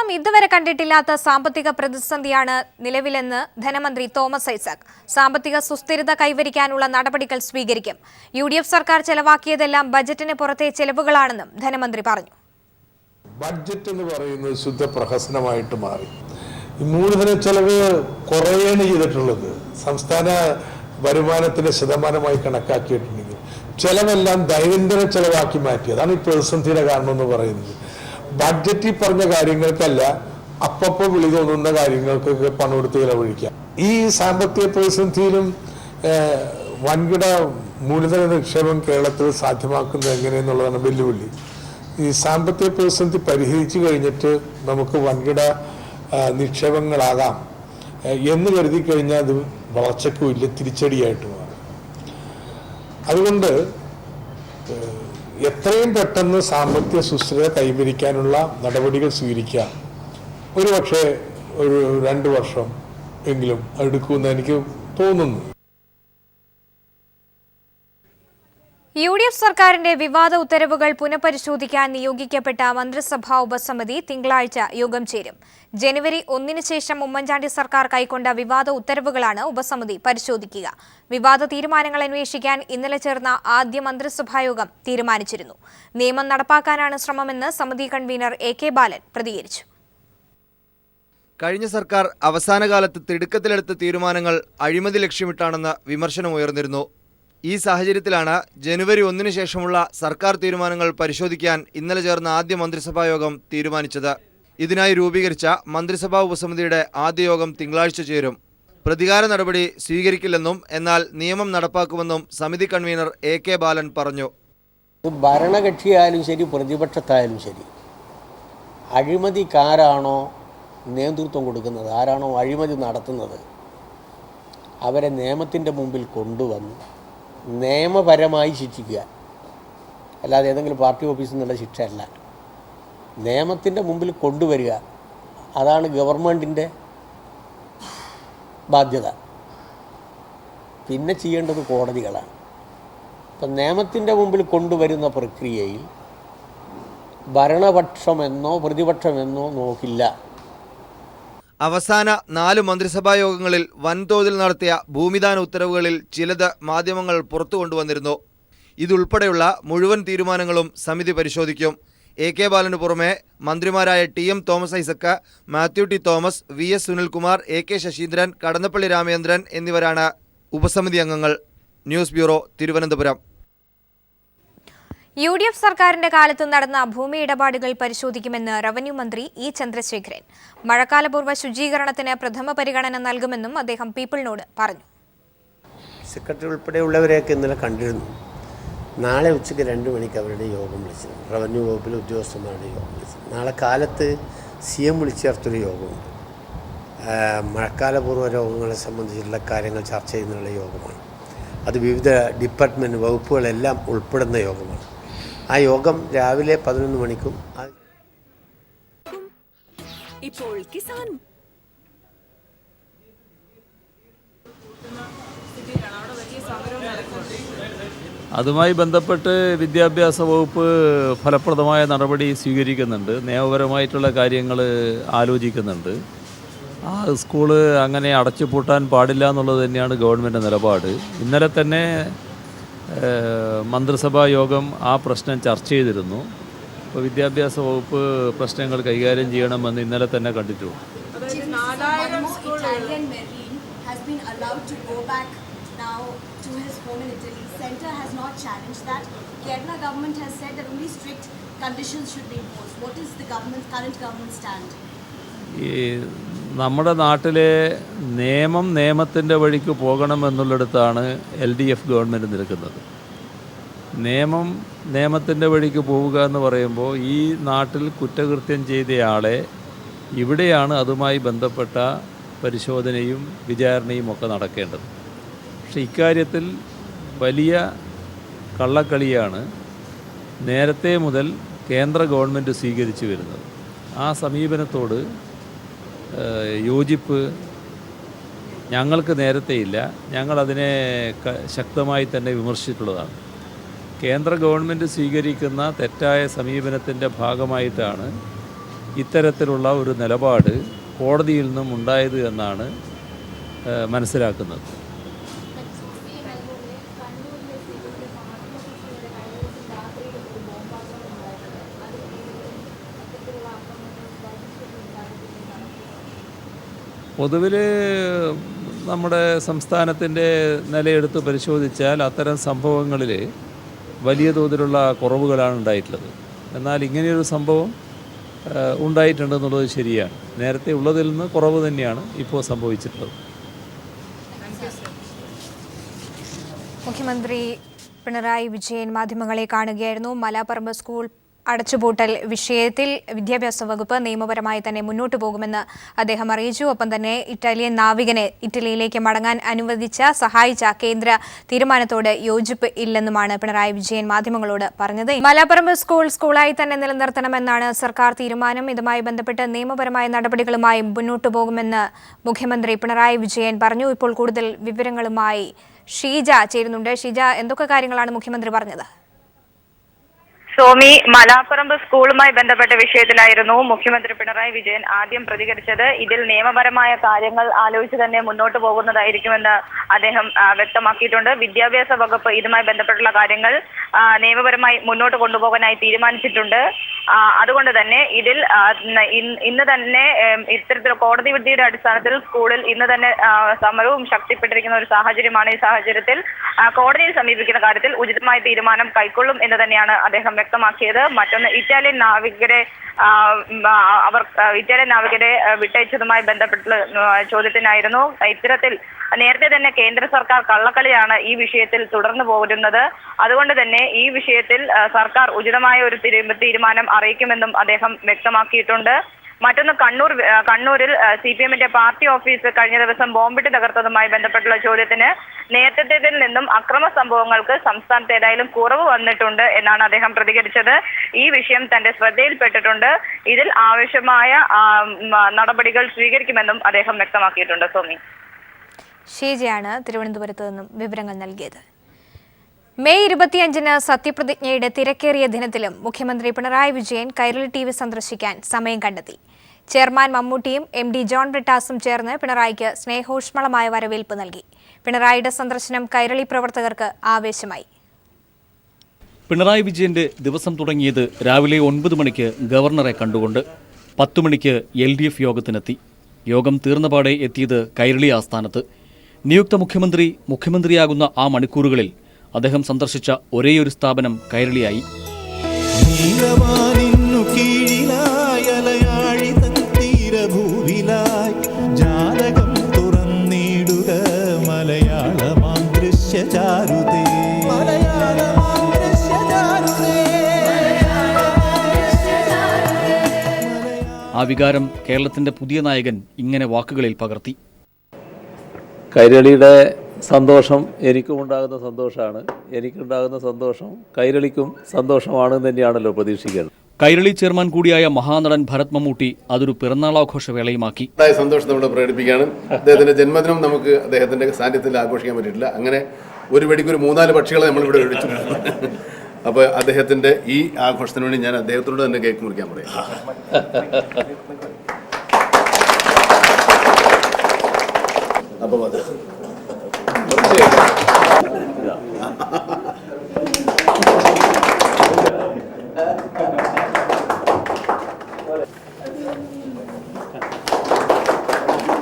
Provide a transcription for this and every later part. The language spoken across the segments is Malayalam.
കേരളം ഇതുവരെ കണ്ടിട്ടില്ലാത്ത സാമ്പത്തിക പ്രതിസന്ധിയാണ് നിലവിലെന്ന് ധനമന്ത്രി തോമസ് ഐസക്. സാമ്പത്തിക സുസ്ഥിരത കൈവരിക്കാനുള്ള നടപടികൾ സ്വീകരിക്കും. UDF സർക്കാർ ചെലവാക്കിയതെല്ലാം ബജറ്റിന് പുറത്തെ ചെലവുകളാണെന്നും ധനമന്ത്രി പറഞ്ഞു. ബഡ്ജറ്റ് എന്ന് പറയുന്നത് ശുദ്ധ പ്രഹസനമായിട്ട് മാറി. ഈ മൂലധന ചെലവ് കുറയാണ് ചെയ്തിട്ടുള്ളത്. സംസ്ഥാന വരുമാനത്തിന്റെ ശതമാനമായി കണക്കാക്കിയിട്ടുണ്ടെങ്കിൽ ചെലവെല്ലാം ദൈനംദിന ചെലവാക്കി മാറ്റി. അതാണ് ഈ പ്രതിസന്ധിയുടെ കാരണം എന്ന് പറയുന്നത്. ബഡ്ജറ്റിൽ പറഞ്ഞ കാര്യങ്ങൾക്കല്ല, അപ്പപ്പോൾ വിളി തോന്നുന്ന കാര്യങ്ങൾക്കൊക്കെ പണം എടുത്ത് ചെലവഴിക്കാം. ഈ സാമ്പത്തിക പ്രതിസന്ധിയിലും വൻകിട മൂലധന നിക്ഷേപം കേരളത്തിൽ സാധ്യമാക്കുന്നത് എങ്ങനെയെന്നുള്ളതാണ് വെല്ലുവിളി. ഈ സാമ്പത്തിക പ്രതിസന്ധി പരിഹരിച്ചു കഴിഞ്ഞിട്ട് നമുക്ക് വൻകിട നിക്ഷേപങ്ങളാകാം എന്ന് കരുതി കഴിഞ്ഞാൽ അത് വളർച്ചയ്ക്ക് വലിയ തിരിച്ചടിയായിട്ട് മാറും. അതുകൊണ്ട് എത്രയും പെട്ടെന്ന് സാമ്പത്തിക സുസ്ഥിരത കൈവരിക്കാനുള്ള നടപടികൾ സ്വീകരിക്കുക. ഒരുപക്ഷെ ഒരു 2 വർഷം എങ്കിലും എടുക്കുമെന്ന് എനിക്ക് തോന്നുന്നു. UDF സർക്കാരിന്റെ വിവാദ ഉത്തരവുകൾ പുനഃപരിശോധിക്കാൻ നിയോഗിക്കപ്പെട്ട മന്ത്രിസഭാ ഉപസമിതി തിങ്കളാഴ്ച യോഗം ചേരും. ജനുവരി 1 ശേഷം ഉമ്മൻചാണ്ടി സർക്കാർ കൈക്കൊണ്ട വിവാദ ഉത്തരവുകളാണ് ഉപസമിതി പരിശോധിക്കുക. വിവാദ തീരുമാനങ്ങൾ അന്വേഷിക്കാൻ ഇന്നലെ ചേർന്ന ആദ്യ മന്ത്രിസഭായോഗം തീരുമാനിച്ചിരുന്നു. നിയമം നടപ്പാക്കാനാണ് ശ്രമമെന്ന് സമിതി കൺവീനർ AK ബാലൻ പ്രതികരിച്ചു. കഴിഞ്ഞ സർക്കാർ അവസാനകാലത്ത് തിടുക്കത്തിലെടുത്ത തീരുമാനങ്ങൾ അഴിമതി ലക്ഷ്യമിട്ടാണെന്ന് വിമർശനമുയർന്നിരുന്നു. ഈ സാഹചര്യത്തിലാണ് ജനുവരി 1 ശേഷമുള്ള സർക്കാർ തീരുമാനങ്ങൾ പരിശോധിക്കാൻ ഇന്നലെ ചേർന്ന ആദ്യ മന്ത്രിസഭായോഗം തീരുമാനിച്ചത്. ഇതിനായി രൂപീകരിച്ച മന്ത്രിസഭാ ഉപസമിതിയുടെ ആദ്യ യോഗം തിങ്കളാഴ്ച ചേരും. പ്രതികാര നടപടി സ്വീകരിക്കില്ലെന്നും എന്നാൽ നിയമം നടപ്പാക്കുമെന്നും സമിതി കൺവീനർ AK ബാലൻ പറഞ്ഞു. ഭരണകക്ഷിയായാലും ശരി, പ്രതിപക്ഷത്തായാലും ശരി, അഴിമതിക്കാരാണോ നേതൃത്വം കൊടുക്കുന്നത്, ആരാണോ അഴിമതി നടത്തുന്നത്, അവരെ നിയമത്തിൻ്റെ മുമ്പിൽ കൊണ്ടുവന്ന് നിയമപരമായി ശിക്ഷിക്കുക. അല്ലാതെ ഏതെങ്കിലും പാർട്ടി ഓഫീസിൽ നിന്നുള്ള ശിക്ഷയല്ല. നിയമത്തിൻ്റെ മുമ്പിൽ കൊണ്ടുവരിക. അതാണ് ഗവൺമെൻറ്റിൻ്റെ ബാധ്യത. പിന്നെ ചെയ്യേണ്ടത് കോടതികളാണ്. അപ്പം നിയമത്തിൻ്റെ മുമ്പിൽ കൊണ്ടുവരുന്ന പ്രക്രിയയിൽ ഭരണപക്ഷമെന്നോ പ്രതിപക്ഷമെന്നോ നോക്കില്ല. അവസാന 4 മന്ത്രിസഭാ യോഗങ്ങളിൽ വൻതോതിൽ നടത്തിയ ഭൂമിദാന ഉത്തരവുകളിൽ ചിലത് മാധ്യമങ്ങൾ പുറത്തു കൊണ്ടുവന്നിരുന്നു. ഇതുൾപ്പെടെയുള്ള മുഴുവൻ തീരുമാനങ്ങളും സമിതി പരിശോധിക്കും. AK ബാലന് പുറമെ മന്ത്രിമാരായ TM Thomas Isaac, Mathew T Thomas, VS Sunilkumar, AK Saseendran, Kadannappally Ramachandran എന്നിവരാണ് ഉപസമിതി അംഗങ്ങൾ. News bureau, Thiruvananthapuram. UDF സർക്കാരിന്റെ കാലത്ത് നടന്ന ഭൂമി ഇടപാടുകൾ പരിശോധിക്കുമെന്ന് റവന്യൂ മന്ത്രി E ചന്ദ്രശേഖരൻ. മഴക്കാലപൂർവ്വ ശുചീകരണത്തിന് പ്രഥമ പരിഗണന നൽകുമെന്നും അദ്ദേഹം പീപ്പിളിനോട് പറഞ്ഞു. സെക്രട്ടറി ഉൾപ്പെടെയുള്ളവരെയൊക്കെ ഇന്നലെ കണ്ടിരുന്നു. നാളെ ഉച്ചയ്ക്ക് 2 മണിക്ക് അവരുടെ യോഗം വിളിച്ചിരുന്നു. റവന്യൂ വകുപ്പിലെ ഉദ്യോഗസ്ഥന്മാരുടെ യോഗം വിളിച്ചിരുന്നു. നാളെ കാലത്ത് CM വിളിച്ചു ചേർത്തൊരു യോഗമുണ്ട്. മഴക്കാലപൂർവ്വ രോഗങ്ങളെ സംബന്ധിച്ചുള്ള കാര്യങ്ങൾ ചർച്ച ചെയ്യുന്നതിനുള്ള യോഗമാണ്. അത് വിവിധ ഡിപ്പാർട്ട്മെൻറ്റ് വകുപ്പുകളെല്ലാം ഉൾപ്പെടുന്ന യോഗമാണ്. ആ യോഗം രാവിലെ 11 മണിക്കും. ഇപ്പോൾ കിസാൻ അതുമായി ബന്ധപ്പെട്ട് വിദ്യാഭ്യാസ വകുപ്പ് ഫലപ്രദമായ നടപടി സ്വീകരിക്കുന്നുണ്ട്. നിയമപരമായിട്ടുള്ള കാര്യങ്ങൾ ആലോചിക്കുന്നുണ്ട്. ആ സ്കൂള് അങ്ങനെ അടച്ചുപൂട്ടാൻ പാടില്ല എന്നുള്ളത് തന്നെയാണ് ഗവൺമെൻറ് നിലപാട്. ഇന്നലെ തന്നെ മന്ത്രിസഭാ യോഗം ആ പ്രശ്നം ചർച്ച ചെയ്തിരുന്നു. അപ്പോൾ വിദ്യാഭ്യാസ വകുപ്പ് പ്രശ്നങ്ങൾ കൈകാര്യം ചെയ്യണമെന്ന് ഇന്നലെ തന്നെ കണ്ടിട്ടുണ്ട്. ഈ നമ്മുടെ നാട്ടിലെ നിയമത്തിൻ്റെ വഴിക്ക് പോകണമെന്നുള്ളിടത്താണ് LDF ഗവൺമെൻറ് നിൽക്കുന്നത്. നിയമത്തിൻ്റെ വഴിക്ക് പോവുക എന്ന് പറയുമ്പോൾ ഈ നാട്ടിൽ കുറ്റകൃത്യം ചെയ്തയാളെ ഇവിടെയാണ് അതുമായി ബന്ധപ്പെട്ട പരിശോധനയും വിചാരണയും ഒക്കെ നടക്കേണ്ടത്. പക്ഷെ ഇക്കാര്യത്തിൽ വലിയ കള്ളക്കളിയാണ് നേരത്തെ മുതൽ കേന്ദ്ര ഗവൺമെൻറ് സ്വീകരിച്ചു വരുന്നത്. ആ സമീപനത്തോട് യോജിപ്പ് ഞങ്ങൾക്ക് നേരത്തെയില്ല. ഞങ്ങളതിനെ ശക്തമായി തന്നെ വിമർശിച്ചിട്ടുള്ളതാണ്. കേന്ദ്ര ഗവൺമെൻറ് സ്വീകരിക്കുന്ന തെറ്റായ സമീപനത്തിൻ്റെ ഭാഗമായിട്ടാണ് ഇത്തരത്തിലുള്ള ഒരു നിലപാട് കോടതിയിൽ നിന്നും ഉണ്ടായത് എന്നാണ് മനസ്സിലാക്കുന്നത്. പൊതുവിൽ നമ്മുടെ സംസ്ഥാനത്തിൻ്റെ നിലയെടുത്ത് പരിശോധിച്ചാൽ അത്തരം സംഭവങ്ങളിൽ വലിയ തോതിലുള്ള കുറവുകളാണ് ഉണ്ടായിട്ടുള്ളത്. എന്നാൽ ഇങ്ങനെയൊരു സംഭവം ഉണ്ടായിട്ടുണ്ടെന്നുള്ളത് ശരിയാണ്. നേരത്തെ ഉള്ളതിൽ നിന്ന് കുറവ് തന്നെയാണ് ഇപ്പോൾ സംഭവിച്ചിട്ടുള്ളത്. മുഖ്യമന്ത്രി പിണറായി വിജയൻ മാധ്യമങ്ങളെ കാണുകയായിരുന്നു. മലാപ്പറമ്പ് സ്കൂൾ അടച്ചുപൂട്ടൽ വിഷയത്തിൽ വിദ്യാഭ്യാസ വകുപ്പ് നിയമപരമായി തന്നെ മുന്നോട്ട് പോകുമെന്ന് അദ്ദേഹം അറിയിച്ചു. ഒപ്പം തന്നെ ഇറ്റാലിയൻ നാവികനെ ഇറ്റലിയിലേക്ക് മടങ്ങാൻ സഹായിച്ച കേന്ദ്ര തീരുമാനത്തോട് യോജിപ്പ് ഇല്ലെന്നുമാണ് പിണറായി വിജയൻ മാധ്യമങ്ങളോട് പറഞ്ഞത്. മലാപ്പറമ്പ് സ്കൂളായി തന്നെ നിലനിർത്തണമെന്നാണ് സർക്കാർ തീരുമാനം. ഇതുമായി ബന്ധപ്പെട്ട് നിയമപരമായ നടപടികളുമായി മുന്നോട്ട് പോകുമെന്ന് മുഖ്യമന്ത്രി പിണറായി വിജയൻ പറഞ്ഞു. ഇപ്പോൾ കൂടുതൽ വിവരങ്ങളുമായി ഷീജ ചേരുന്നുണ്ട്. ഷീജ, എന്തൊക്കെ കാര്യങ്ങളാണ് മുഖ്യമന്ത്രി പറഞ്ഞത്? സോമി, മലാപ്പറമ്പ് സ്കൂളുമായി ബന്ധപ്പെട്ട വിഷയത്തിലായിരുന്നു മുഖ്യമന്ത്രി പിണറായി വിജയൻ ആദ്യം പ്രതികരിച്ചത്. ഇതിൽ നിയമപരമായ കാര്യങ്ങൾ ആലോചിച്ച് തന്നെ മുന്നോട്ട് പോകുന്നതായിരിക്കുമെന്ന് അദ്ദേഹം വ്യക്തമാക്കിയിട്ടുണ്ട്. വിദ്യാഭ്യാസ വകുപ്പ് ഇതുമായി ബന്ധപ്പെട്ടുള്ള കാര്യങ്ങൾ നിയമപരമായി മുന്നോട്ട് കൊണ്ടുപോകാനായി തീരുമാനിച്ചിട്ടുണ്ട്. അതുകൊണ്ട് തന്നെ ഇതിൽ ഇന്ന് തന്നെ ഇത്തരത്തിൽ കോടതി വിധിയുടെ അടിസ്ഥാനത്തിൽ സ്കൂളിൽ ഇന്ന് തന്നെ സമരവും ശക്തിപ്പെട്ടിരിക്കുന്ന ഒരു സാഹചര്യമാണ്. ഈ സാഹചര്യത്തിൽ കോടതിയെ സമീപിക്കുന്ന കാര്യത്തിൽ ഉചിതമായ തീരുമാനം കൈക്കൊള്ളും എന്ന് തന്നെയാണ് അദ്ദേഹം വ്യക്തമാക്കിയത്. മറ്റൊന്ന്, ഇറ്റാലിയൻ നാവികരെ വിട്ടയച്ചതുമായി ബന്ധപ്പെട്ടുള്ള ചോദ്യത്തിനായിരുന്നു. ഇത്തരത്തിൽ നേരത്തെ തന്നെ കേന്ദ്ര സർക്കാർ കള്ളക്കളിയാണ് ഈ വിഷയത്തിൽ തുടർന്നു പോരുന്നത്. അതുകൊണ്ട് തന്നെ ഈ വിഷയത്തിൽ സർക്കാർ ഉചിതമായ ഒരു തീരുമാനം അറിയിക്കുമെന്നും അദ്ദേഹം വ്യക്തമാക്കിയിട്ടുണ്ട്. മറ്റൊന്ന്, കണ്ണൂരിൽ CPM-ന്റെ പാർട്ടി ഓഫീസ് കഴിഞ്ഞ ദിവസം ബോംബിട്ട് തകർത്തതുമായി ബന്ധപ്പെട്ടുള്ള ചോദ്യത്തിന് നേരത്തേതിൽ നിന്നും അക്രമ സംഭവങ്ങൾക്ക് സംസ്ഥാനത്ത് ഏതായാലും കുറവ് വന്നിട്ടുണ്ട് എന്നാണ് അദ്ദേഹം പ്രതികരിച്ചത്. ഈ വിഷയം തന്റെ ശ്രദ്ധയിൽപ്പെട്ടിട്ടുണ്ട്. ഇതിൽ ആവശ്യമായ നടപടികൾ സ്വീകരിക്കുമെന്നും അദ്ദേഹം വ്യക്തമാക്കിയിട്ടുണ്ട്. സോമി, ഷീജയാണ് തിരുവനന്തപുരത്ത് നിന്നും വിവരങ്ങൾ നൽകിയത്. മെയ് 25-ന് സത്യപ്രതിജ്ഞയുടെ തിരക്കേറിയ ദിനത്തിലും മുഖ്യമന്ത്രി പിണറായി വിജയൻ കൈരളി TV സന്ദർശിക്കാൻ സമയം കണ്ടെത്തി. ചെയർമാൻ മമ്മൂട്ടിയും MD ജോൺ ബ്രിട്ടാസും ചേർന്ന് പിണറായിക്ക് സ്നേഹോഷ്മളമായ വരവേൽപ്പ് നൽകി. പിണറായിയുടെ സന്ദർശനം കൈരളി പ്രവർത്തകർക്ക് ആവേശമായി. പിണറായി വിജയന്റെ ദിവസം തുടങ്ങിയത് രാവിലെ 9 മണിക്ക് ഗവർണറെ കണ്ടുകൊണ്ട്. 10 മണിക്ക് LDF യോഗത്തിനെത്തി. യോഗം തീർന്നപാടെ എത്തിയത് കൈരളി ആസ്ഥാനത്ത്. നിയുക്ത മുഖ്യമന്ത്രിയാകുന്ന ആ മണിക്കൂറുകളിൽ അദ്ദേഹം സന്ദർശിച്ച ഒരേയൊരു സ്ഥാപനം കൈരളിയായി. ആ വികാരം കേരളത്തിന്റെ പുതിയ നായകൻ ഇങ്ങനെ വാക്കുകളിൽ പകർത്തി. കൈരളിയുടെ സന്തോഷം എനിക്കും ഉണ്ടാകുന്ന സന്തോഷമാണ്. എനിക്കുണ്ടാകുന്ന സന്തോഷം കൈരളിക്കും സന്തോഷമാണെന്ന് തന്നെയാണല്ലോ പ്രതീക്ഷിക്കുന്നത്. കൈരളി ചെയർമാൻ കൂടിയായ മഹാനടൻ ഭരത് മമ്മൂട്ടി അതൊരു പിറന്നാളാഘോഷ വേളയുമാക്കി. സന്തോഷം നമ്മൾ പ്രകടിപ്പിക്കുകയാണ്. അദ്ദേഹത്തിന്റെ ജന്മദിനം നമുക്ക് അദ്ദേഹത്തിന്റെ സാന്നിധ്യത്തിൽ ആഘോഷിക്കാൻ പറ്റിയിട്ടില്ല. അങ്ങനെ ഒരു വെടിക്ക് ഒരു 3-4 പക്ഷികളെ നമ്മളിവിടെ ഒഴിച്ചിട്ടുണ്ട്. അപ്പോൾ അദ്ദേഹത്തിന്റെ ഈ ആഘോഷത്തിന് വേണ്ടി ഞാൻ അദ്ദേഹത്തോട് തന്നെ കേക്ക് മുറിക്കാൻ പറയാം. അപ്പോൾ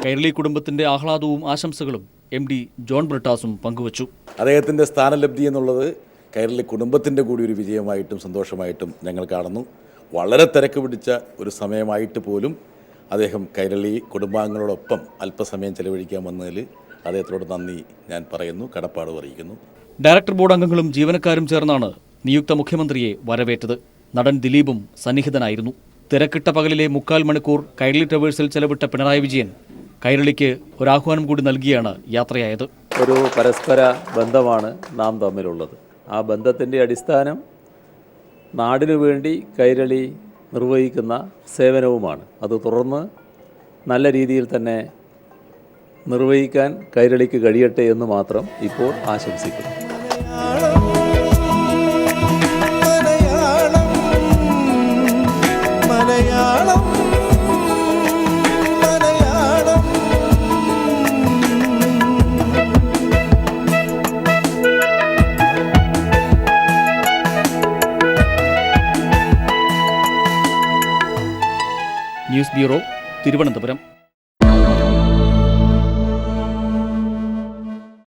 കൈരളി കുടുംബത്തിന്റെ ആഹ്ലാദവും ആശംസകളും MD ജോൺ ബ്രിട്ടാസും പങ്കുവച്ചു. അദ്ദേഹത്തിന്റെ സ്ഥാനലബ്ധി എന്നുള്ളത് കൈരളി കുടുംബത്തിന്റെ കൂടി ഒരു വിജയമായിട്ടും സന്തോഷമായിട്ടും ഞങ്ങൾ കാണുന്നു. വളരെ തിരക്ക് പിടിച്ച ഒരു സമയമായിട്ട് പോലും അദ്ദേഹം കൈരളി കുടുംബാംഗങ്ങളോടൊപ്പം അല്പസമയം ചെലവഴിക്കാൻ വന്നതിൽ അദ്ദേഹത്തോട് നന്ദി ഞാൻ പറയുന്നു, കടപ്പാട് അറിയിക്കുന്നു. ഡയറക്ടർ ബോർഡ് അംഗങ്ങളും ജീവനക്കാരും ചേർന്നാണ് നിയുക്ത മുഖ്യമന്ത്രിയെ വരവേറ്റത്. നടൻ ദിലീപും സന്നിഹിതനായിരുന്നു. തിരക്കിട്ട പകലിലെ 3/4 മണിക്കൂർ കൈരളി ടവേഴ്സിൽ ചെലവിട്ട പിണറായി വിജയൻ കൈരളിക്ക് ഒരാഹ്വാനം കൂടി നൽകിയാണ് യാത്രയായത്. ഒരു പരസ്പര ബന്ധമാണ് നാം തമ്മിലുള്ളത്. ആ ബന്ധത്തിൻ്റെ അടിസ്ഥാനം നാടിനു വേണ്ടി കൈരളി നിർവഹിക്കുന്ന സേവനവുമാണ്. അത് തുടർന്ന് നല്ല രീതിയിൽ തന്നെ നിർവഹിക്കാൻ കൈരളിക്ക് കഴിയട്ടെ എന്ന് മാത്രം ഇപ്പോൾ ആശംസിക്കുന്നു. Malayalam news bureau, Thiruvananthapuram.